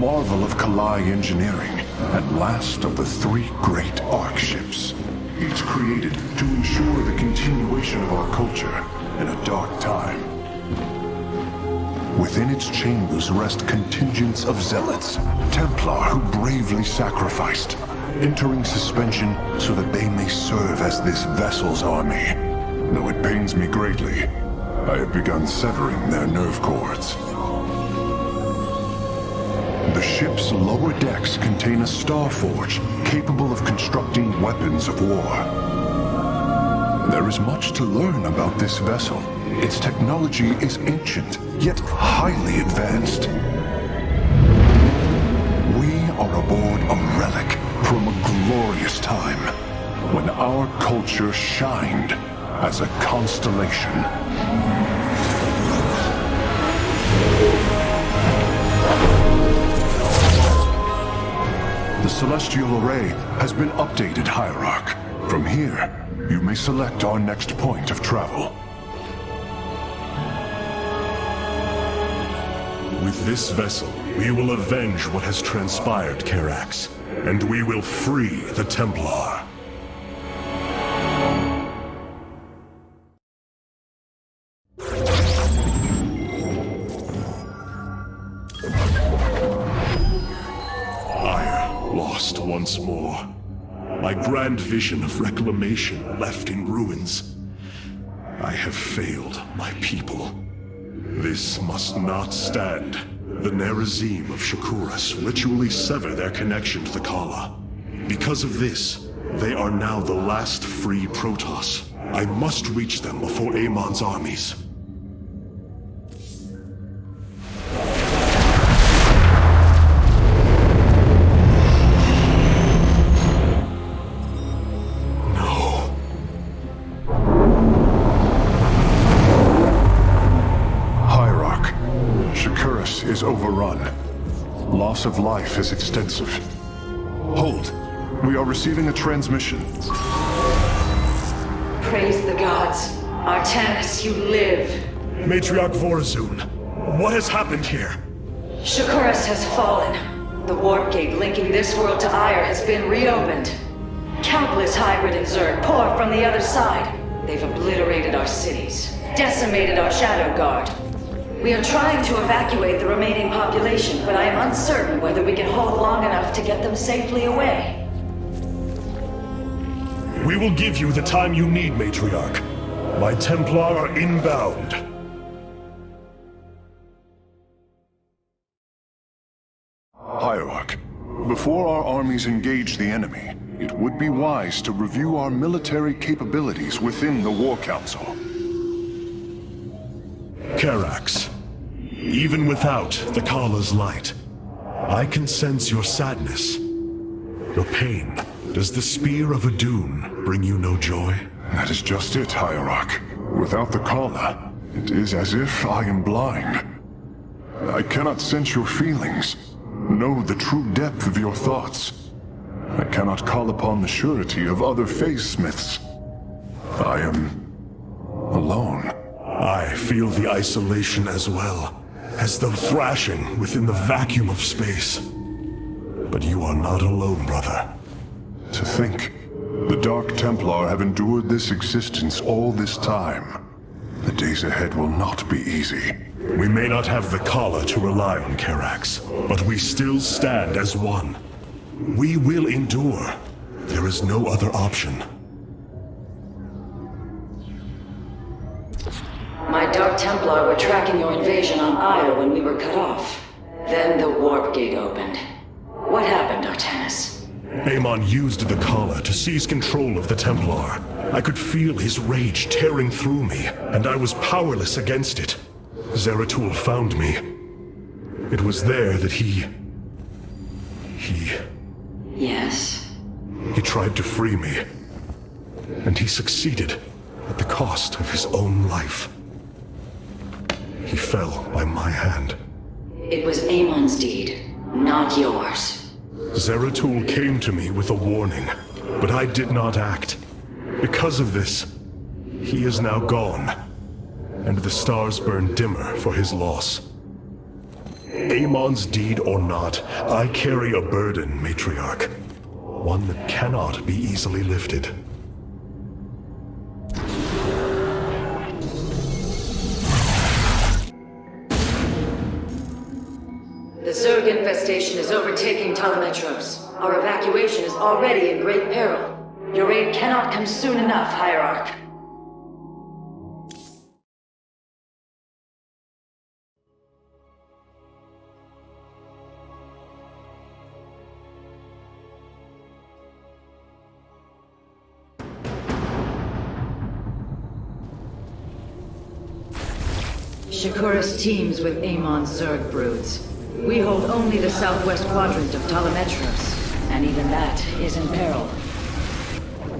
marvel of Kalai engineering, and last of the three great Ark ships, each created to ensure the continuation of our culture in a dark time. Within its chambers rest contingents of zealots, Templar who bravely sacrificed, entering suspension so that they may serve as this vessel's army. Though it pains me greatly, I have begun severing their nerve cords. The ship's lower decks contain a star forge capable of constructing weapons of war. There is much to learn about this vessel. Its technology is ancient, yet highly advanced. We are aboard a relic from a glorious time when our culture shined as a constellation. The celestial array has been updated, Hierarch. From here, you may select our next point of travel. With this vessel, we will avenge what has transpired, Karax, and we will free the Templar. Lost once more. My grand vision of reclamation left in ruins. I have failed my people. This must not stand. The Nerazim of Shakuras ritually sever their connection to the Kala. Because of this, they are now the last free Protoss. I must reach them before Amon's armies. Is overrun. Loss of life is extensive. Hold. We are receiving a transmission. Praise the gods. Artanis, you live. Matriarch Vorazun, what has happened here? Shakuras has fallen. The warp gate linking this world to Ire has been reopened. Countless hybrid and Zerg pour from the other side. They've obliterated our cities, decimated our Shadow Guard. We are trying to evacuate the remaining population, but I am uncertain whether we can hold long enough to get them safely away. We will give you the time you need, Matriarch. My Templar are inbound. Hierarch, before our armies engage the enemy, it would be wise to review our military capabilities within the War Council. Karax, even without the Kala's light, I can sense your sadness, your pain. Does the spear of Adun bring you no joy? That is just it, Hierarch. Without the Kala, it is as if I am blind. I cannot sense your feelings, know the true depth of your thoughts. I cannot call upon the surety of other phase-smiths. I am alone. I feel the isolation as well, as though thrashing within the vacuum of space. But you are not alone, brother. To think, the Dark Templar have endured this existence all this time. The days ahead will not be easy. We may not have the Kala to rely on, Karax, but we still stand as one. We will endure. There is no other option. My Dark Templar were tracking your invasion on Ire when we were cut off. Then the warp gate opened. What happened, Artanis? Amon used the Kala to seize control of the Templar. I could feel his rage tearing through me, and I was powerless against it. Zeratul found me. It was there that he... Yes? He tried to free me. And he succeeded, at the cost of his own life. He fell by my hand. It was Amon's deed, not yours. Zeratul came to me with a warning, but I did not act. Because of this, he is now gone, and the stars burn dimmer for his loss. Amon's deed or not, I carry a burden, Matriarch. One that cannot be easily lifted. The Zerg infestation is overtaking Telemetros. Our evacuation is already in great peril. Your aid cannot come soon enough, Hierarch. Shakuras teams with Amon's Zerg broods. We hold only the southwest quadrant of Telemetros, and even that is in peril.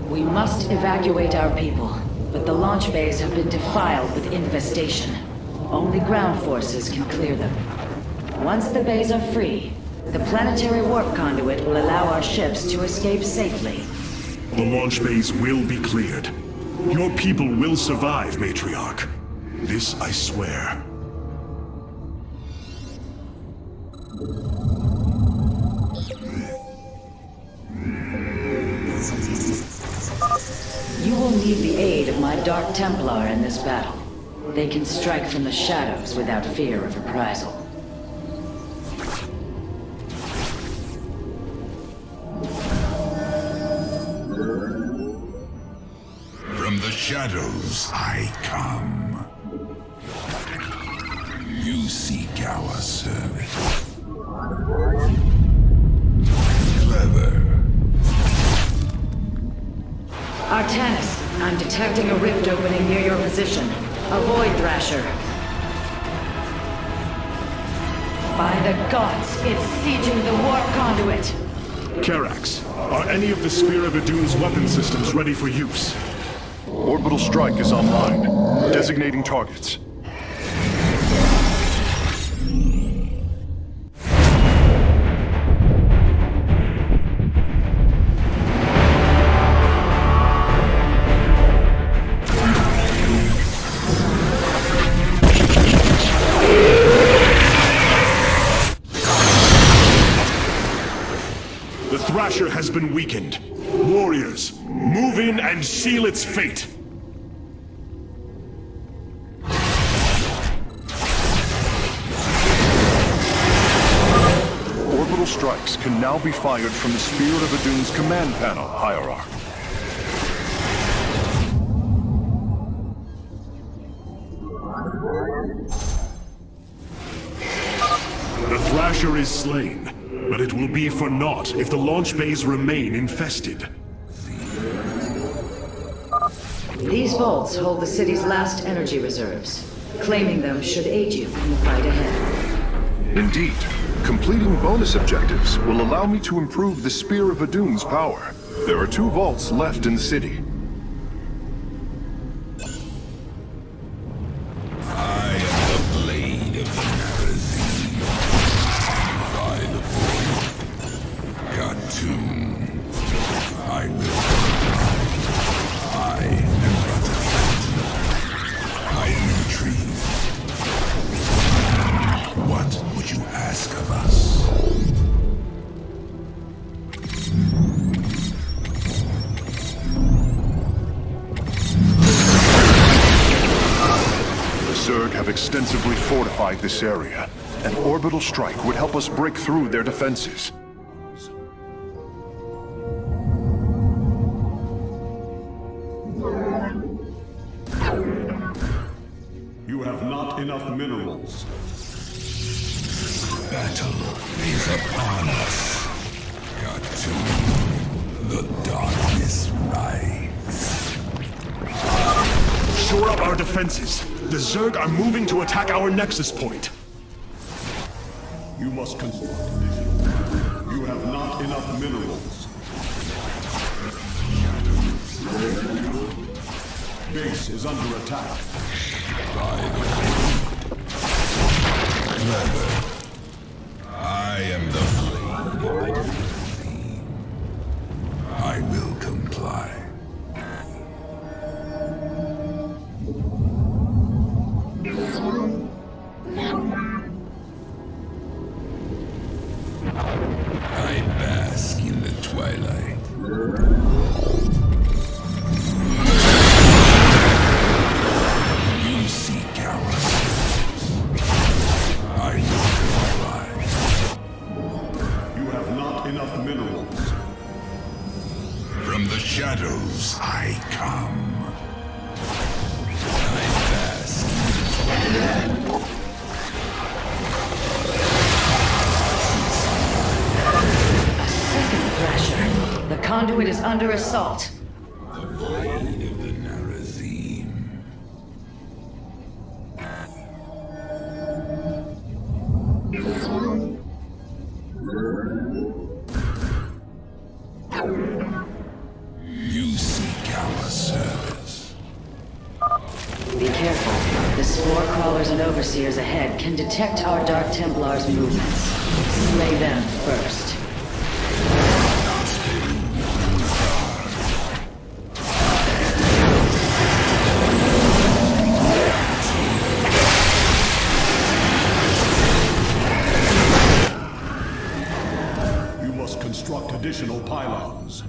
We must evacuate our people, but the launch bays have been defiled with infestation. Only ground forces can clear them. Once the bays are free, the planetary warp conduit will allow our ships to escape safely. The launch bays will be cleared. Your people will survive, Matriarch. This I swear. You will need the aid of my Dark Templar in this battle. They can strike from the shadows without fear of reprisal. From the shadows I come. You seek our service. Clever. Artanis, I'm detecting a rift opening near your position. Avoid Thrasher. By the gods, it's sieging the warp conduit! Karax, are any of the Spear of Idun's weapon systems ready for use? Orbital strike is online. Designating targets. The Thrasher has been weakened. Warriors, move in and seal its fate! Orbital strikes can now be fired from the Spear of Idun's command panel, Hierarch. The Thrasher is slain, but it will be for naught if the launch bays remain infested. These vaults hold the city's last energy reserves. Claiming them should aid you in the fight ahead. Indeed. Completing bonus objectives will allow me to improve the Spear of Idun's power. There are 2 vaults left in the city. I am the blade of the Narazine. By the void. Khartoum. I will. I am but a phantom. I am intrigued. What would you ask of us? The Zerg have extensively fortified this area. An orbital strike would help us break through their defenses. You have not enough minerals. Battle is upon us. Khartoum, the darkness rides. Shore up our defenses. The Zerg are moving to attack our nexus point. You must construct. You have not enough minerals. Base is under attack. Clever. I am the blade of the theme. I will comply. conduit is under assault. The void of the Narazim. You seek our service. Be careful. The spore crawlers and overseers ahead can detect our Dark Templars' movements. Slay them first. You must construct additional pylons.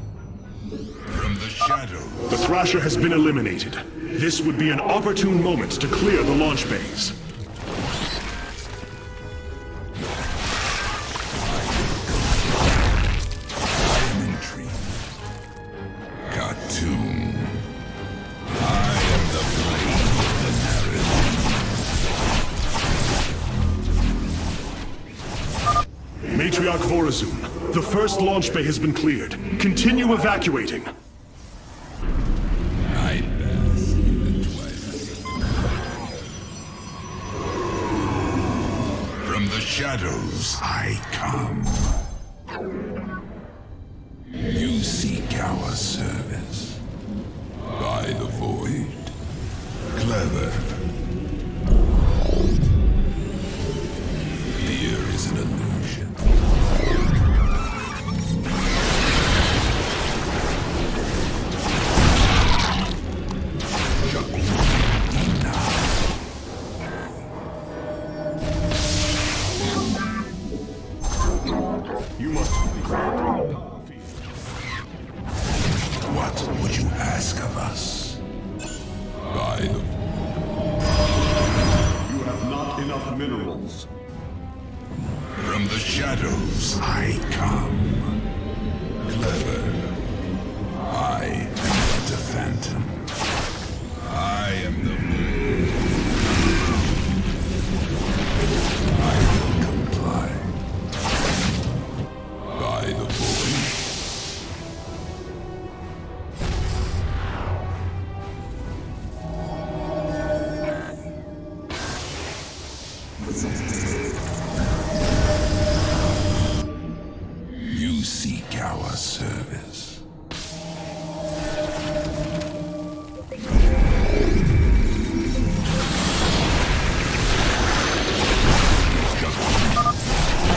From the shadow. The Thrasher has been eliminated. This would be an opportune moment to clear the launch bays. I am intrigued. Cartoon. I am the blade of the narrative. Matriarch Vorazun, the first launch bay has been cleared. Continue evacuating. I bask in the twilight. From the shadows I come. You seek our service. By the void. Clever. Fear is an illusion. You must be granting the power field. What would you ask of us? By the You have not enough minerals. From the shadows I come. Clever. I am but a phantom. I am the moon. I will comply. By the void. You seek our service.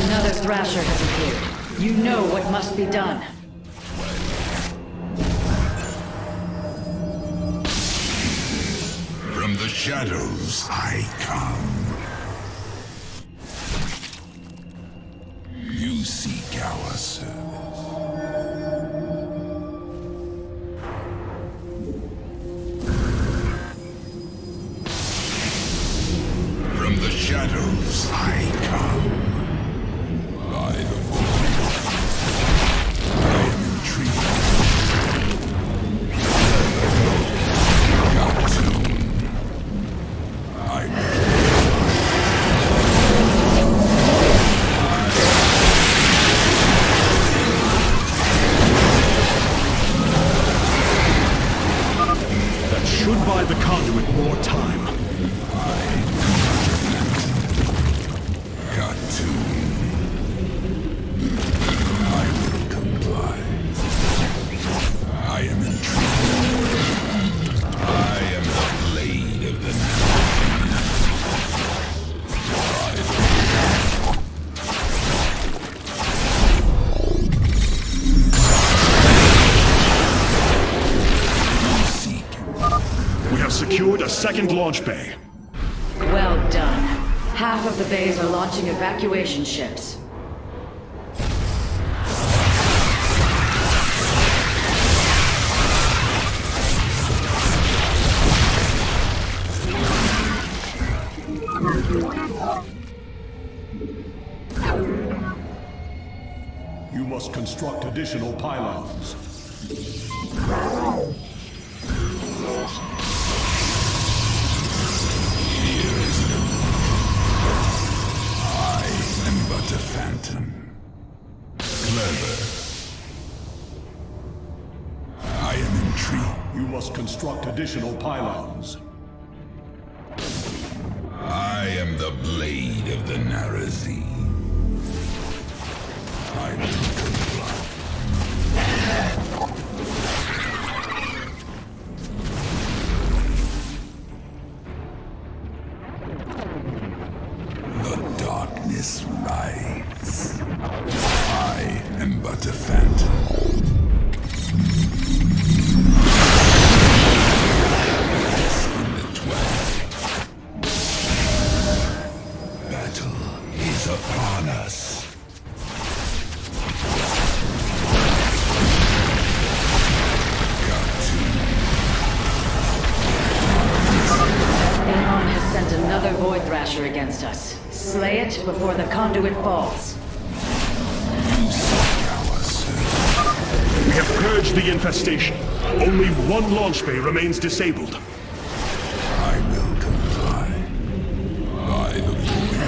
Another Thrasher has appeared. You know what must be done. From the shadows I come. You seek our service. From the shadows I come. By the void. I am intrigued. Cartoon. I will. That should buy the conduit more time. Cartoon. I will comply. I am intrigued. I am the blade of the seek. We have secured a second launch bay. Well done. Half of the bays are launching evacuation ships. You must construct additional pylons. I am but a phantom. Clever. additional pylons. I am the blade of the Narazim. I will comply. The darkness rides. I am but a phantom. In the twilight. Battle is upon us. Amon has sent another Void Thrasher against us. Slay it before the conduit falls. We have purged the infestation. Only one launch bay remains disabled. I will comply. By the void.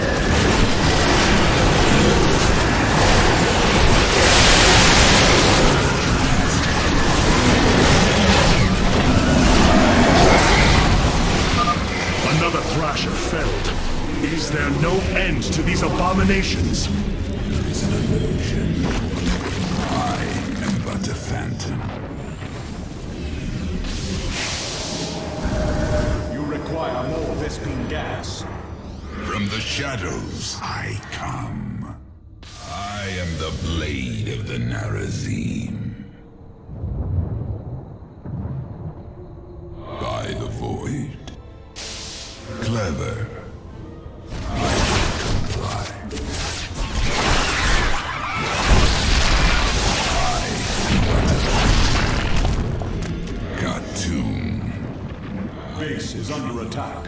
Another Thrasher felled. Is there no end to these abominations? There is an illusion. I am but a phantom. You require more Vespene gas. From the shadows I come. I am the blade of the Narazim. By the void. Clever. I will comply. I am but a cartoon. Base is under attack.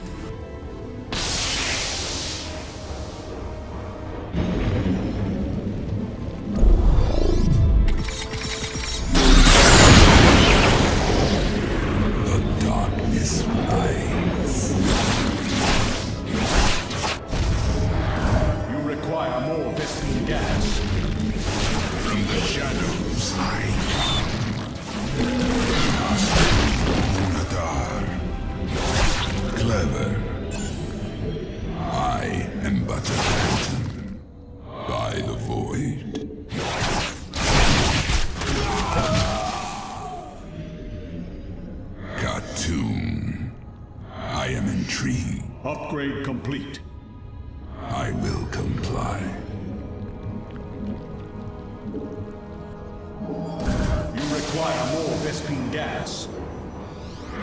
The darkness rides. You require more Vespene gas. From the shadows I come. Nadar. Clever. I am but a phantom. By the void. Cartoon. I am intrigued. Upgrade complete. I will comply. You require more Vespene gas.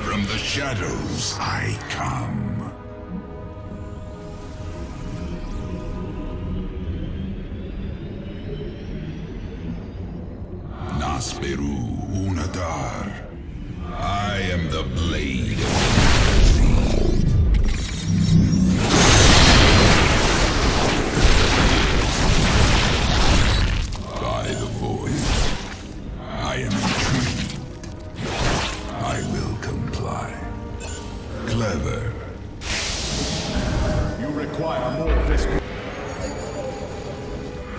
From the shadows I come. Nasperu Unadar. I am the blade of the By the void. I am intrigued. I will comply. Clever. You require more Vespene.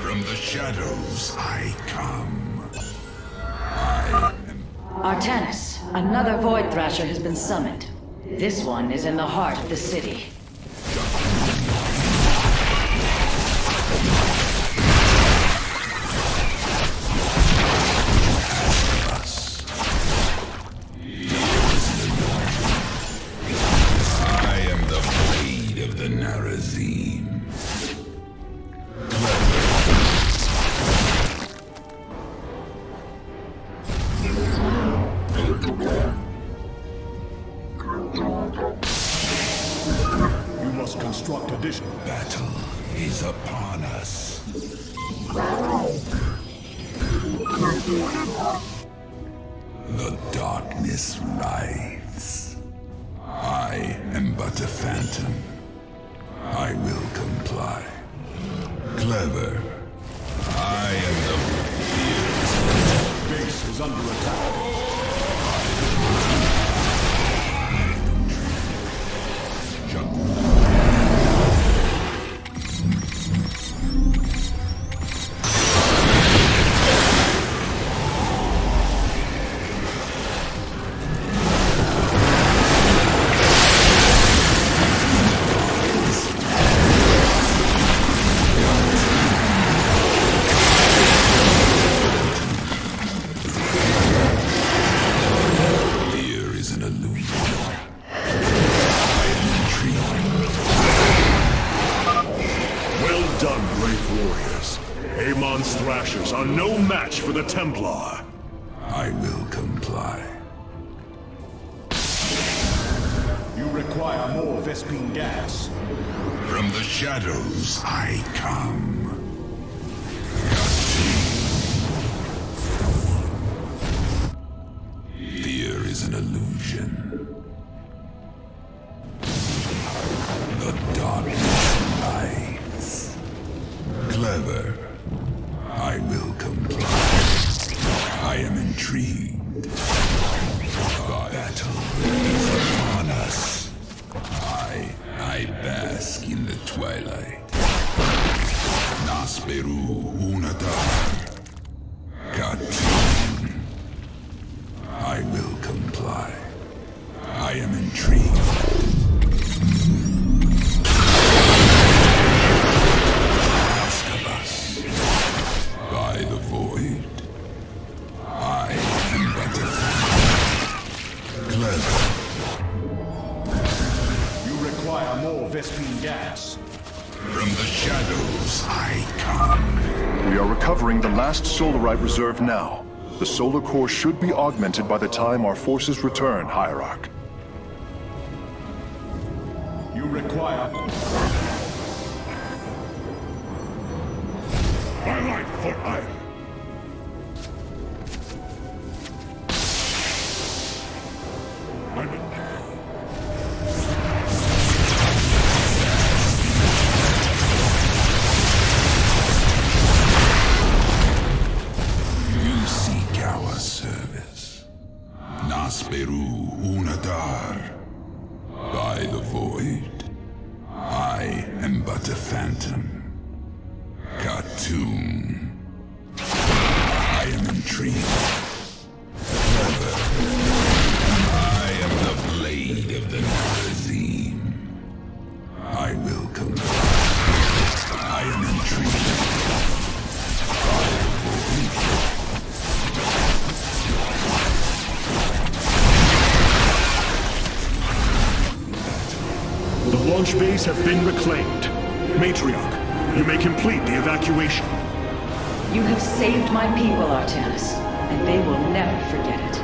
From the shadows I come. Artanis, another Void Thrasher has been summoned. This one is in the heart of the city. I am the blade of the Narazim. You must construct additional. Battle is upon us. The darkness rides. I am but a phantom. I will comply. Clever. I am the Base is under attack. Amon's thrashers are no match for the Templar. I will comply. You require more Vespene gas. From the shadows I come. Fear is an illusion. The darkness lies. Clever. I will comply. I am intrigued. Battle is upon us. I bask in the twilight. Nasperu Unadar. Katun. I will comply. I am intrigued. Ask of us. By the void. I am but a clever. You require more Vespene gas. From the shadows I come. We are recovering the last Solarite reserve now. The solar core should be augmented by the time our forces return, Hierarch. You require... My life for iron. You seek our service. Nasperu Unadar. By the void. I am but a phantom. Katun. I am intrigued. Clever. I am the blade of the Nerazim. I will comply. I am intrigued. By the void. The launch bays have been reclaimed. Matriarch, you may complete the evacuation. You have saved my people, Artanis, and they will never forget it.